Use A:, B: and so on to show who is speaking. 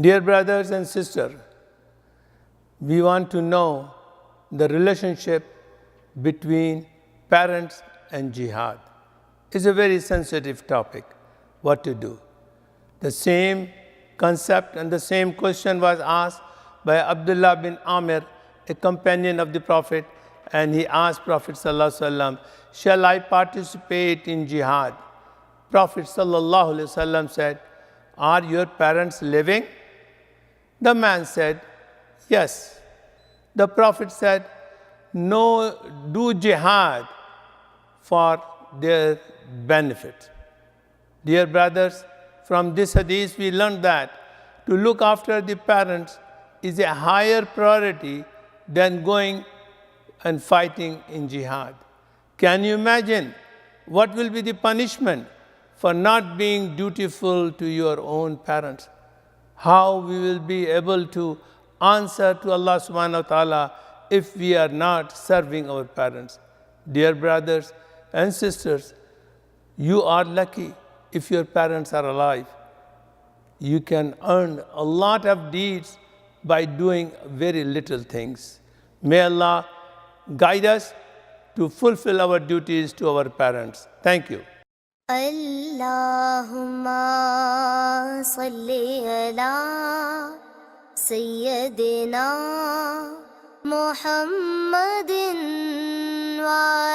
A: Dear brothers and sisters, we want to know the relationship between parents and jihad. It's a very sensitive topic, what to do. The same concept and the same question was asked by Abdullah bin Amir, a companion of the Prophet, and he asked Prophet ﷺ, shall I participate in jihad? Prophet ﷺ said, are your parents living? The man said, yes. The Prophet said, no, do jihad for their benefit. Dear brothers, from this hadith we learned that to look after the parents is a higher priority than going and fighting in jihad. Can you imagine what will be the punishment for not being dutiful to your own parents? How we will be able to answer to Allah subhanahu wa ta'ala if we are not serving our parents. Dear brothers and sisters, you are lucky if your parents are alive. You can earn a lot of deeds by doing very little things. May Allah guide us to fulfill our duties to our parents. Thank you.
B: Allahumma salli ala Sayyidina Muhammadin wa